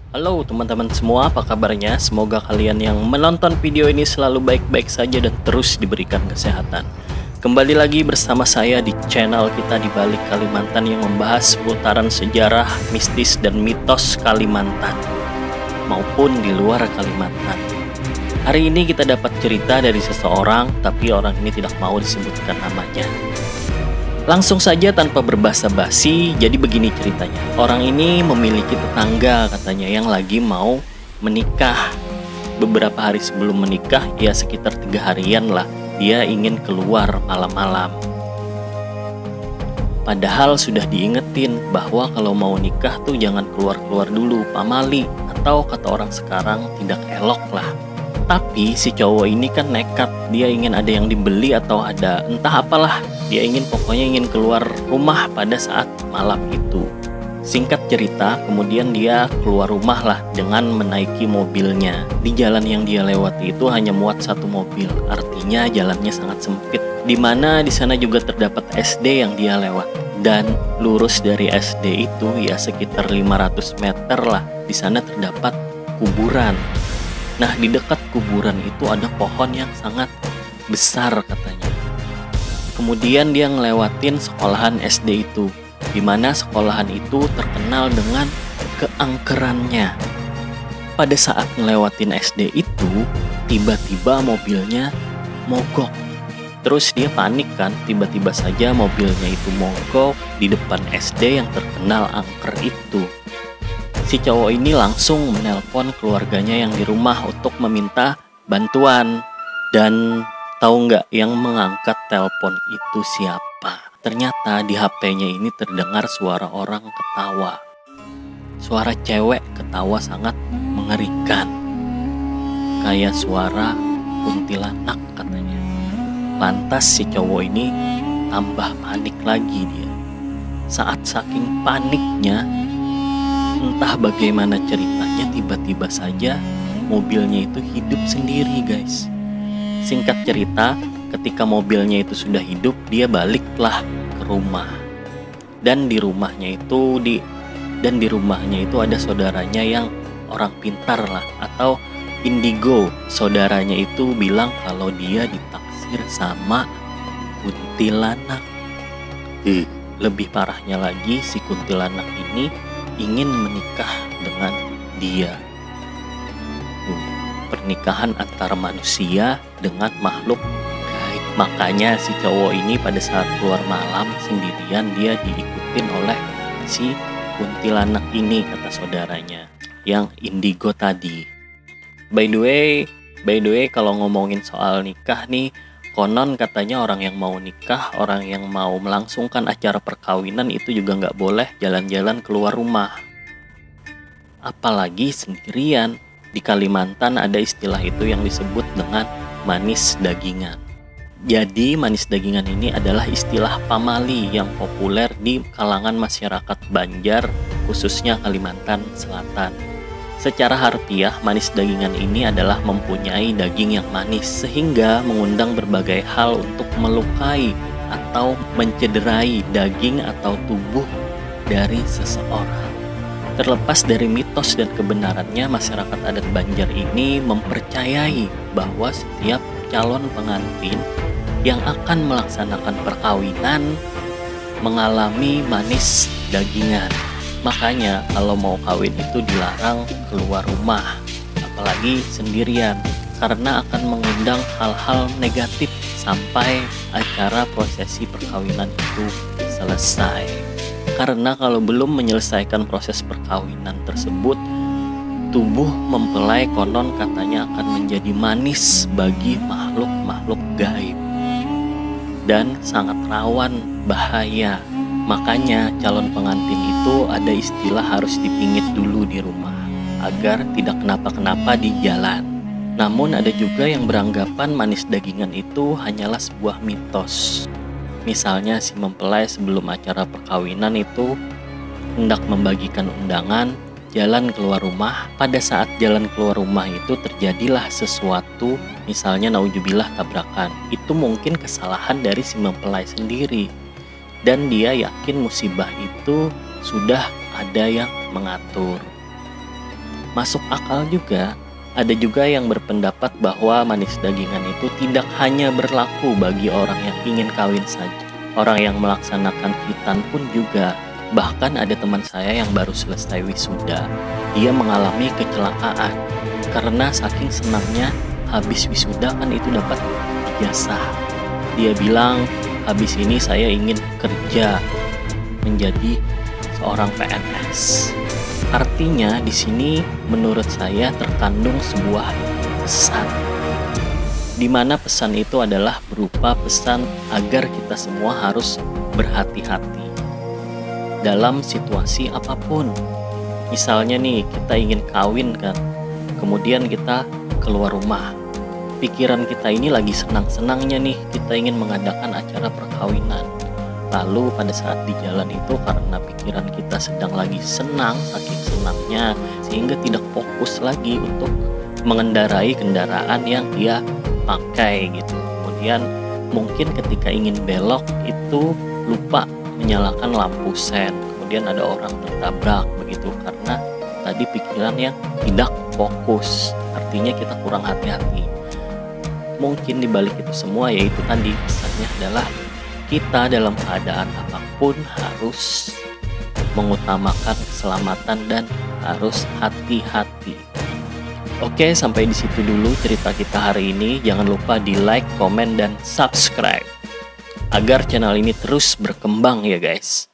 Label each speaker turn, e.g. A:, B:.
A: Halo teman-teman semua, apa kabarnya? Semoga kalian yang menonton video ini selalu baik-baik saja dan terus diberikan kesehatan. Kembali lagi bersama saya di channel kita di Balik Kalimantan yang membahas seputaran sejarah, mistis, dan mitos Kalimantan maupun di luar Kalimantan. Hari ini kita dapat cerita dari seseorang, tapi orang ini tidak mau disebutkan namanya. Langsung saja tanpa berbasa-basi, jadi begini ceritanya. Orang ini memiliki tetangga katanya yang lagi mau menikah. Beberapa hari sebelum menikah, ya sekitar 3 harian lah, dia ingin keluar malam-malam. Padahal sudah diingetin bahwa kalau mau nikah tuh jangan keluar-keluar dulu, pamali, atau kata orang sekarang tidak elok lah. Tapi si cowok ini kan nekat, dia ingin ada yang dibeli atau ada entah apalah. Dia pokoknya ingin keluar rumah pada saat malam itu. Singkat cerita, kemudian dia keluar rumah lah dengan menaiki mobilnya. Di jalan yang dia lewati itu hanya muat 1 mobil, artinya jalannya sangat sempit. Dimana di sana juga terdapat SD yang dia lewat. Dan lurus dari SD itu ya sekitar 500 meter lah. Di sana terdapat kuburan. Nah, di dekat kuburan itu ada pohon yang sangat besar katanya. Kemudian dia ngelewatin sekolahan SD itu, di mana sekolahan itu terkenal dengan keangkerannya. Pada saat ngelewatin SD itu, tiba-tiba mobilnya mogok. Terus dia panik kan, tiba-tiba saja mobilnya itu mogok di depan SD yang terkenal angker itu. Si cowok ini langsung menelpon keluarganya yang di rumah untuk meminta bantuan. Dan tahu nggak yang mengangkat telepon itu siapa? Ternyata di HP-nya ini terdengar suara orang ketawa. Suara cewek ketawa sangat mengerikan. Kayak suara kuntilanak katanya. Lantas si cowok ini tambah panik lagi dia. Saat saking paniknya, entah bagaimana ceritanya, tiba-tiba saja mobilnya itu hidup sendiri guys. Singkat cerita, ketika mobilnya itu sudah hidup, dia baliklah ke rumah. Dan di rumahnya itu ada saudaranya yang orang pintar lah, atau indigo. Saudaranya itu bilang kalau dia ditaksir sama kuntilanak. Lebih parahnya lagi, si kuntilanak ini ingin menikah dengan dia. Pernikahan antara manusia dengan makhluk gaib. Makanya si cowok ini pada saat keluar malam sendirian, dia diikutin oleh si kuntilanak ini, kata saudaranya yang indigo tadi. By the way, kalau ngomongin soal nikah nih, konon katanya orang yang mau nikah, orang yang mau melangsungkan acara perkawinan itu juga nggak boleh jalan-jalan keluar rumah. Apalagi sendirian. Di Kalimantan ada istilah itu yang disebut dengan manis dagingan. Jadi manis dagingan ini adalah istilah pamali yang populer di kalangan masyarakat Banjar, khususnya Kalimantan Selatan. Secara harfiah, manis dagingan ini adalah mempunyai daging yang manis, sehingga mengundang berbagai hal untuk melukai atau mencederai daging atau tubuh dari seseorang. Terlepas dari mitos dan kebenarannya, masyarakat adat Banjar ini mempercayai bahwa setiap calon pengantin yang akan melaksanakan perkawinan mengalami manis dagingan. Makanya kalau mau kawin itu dilarang keluar rumah, apalagi sendirian, karena akan mengundang hal-hal negatif sampai acara prosesi perkawinan itu selesai. Karena kalau belum menyelesaikan proses perkawinan tersebut, tubuh mempelai konon katanya akan menjadi manis bagi makhluk-makhluk gaib dan sangat rawan bahaya. Makanya calon pengantin itu ada istilah harus dipingit dulu di rumah agar tidak kenapa-kenapa di jalan. Namun ada juga yang beranggapan manis dagingan itu hanyalah sebuah mitos. Misalnya si mempelai sebelum acara perkawinan itu hendak membagikan undangan, jalan keluar rumah. Pada saat jalan keluar rumah itu terjadilah sesuatu, misalnya naujubillah tabrakan. Itu mungkin kesalahan dari si mempelai sendiri. Dan dia yakin musibah itu sudah ada yang mengatur. Masuk akal juga. Ada juga yang berpendapat bahwa manis dagingan itu tidak hanya berlaku bagi orang yang ingin kawin saja. Orang yang melaksanakan khitan pun juga. Bahkan ada teman saya yang baru selesai wisuda. Dia mengalami kecelakaan karena saking senangnya habis wisuda kan itu dapat ijazah. Dia bilang, habis ini saya ingin kerja menjadi seorang PNS. Artinya di sini menurut saya terkandung sebuah pesan, di mana pesan itu adalah berupa pesan agar kita semua harus berhati-hati dalam situasi apapun. Misalnya nih, kita ingin kawin kan, kemudian kita keluar rumah. Pikiran kita ini lagi senang-senangnya nih, kita ingin mengadakan acara perkawinan. Lalu pada saat di jalan itu karena pikiran kita sedang lagi senang, saking senangnya, sehingga tidak fokus lagi untuk mengendarai kendaraan yang dia pakai gitu. Kemudian mungkin ketika ingin belok itu lupa menyalakan lampu sen. Kemudian ada orang tertabrak begitu karena tadi pikiran yang tidak fokus. Artinya kita kurang hati-hati. Mungkin dibalik itu semua yaitu tadi pesannya adalah kita dalam keadaan apapun harus mengutamakan keselamatan dan harus hati-hati. Oke, sampai di situ dulu cerita kita hari ini. Jangan lupa di like, komen, dan subscribe agar channel ini terus berkembang ya guys.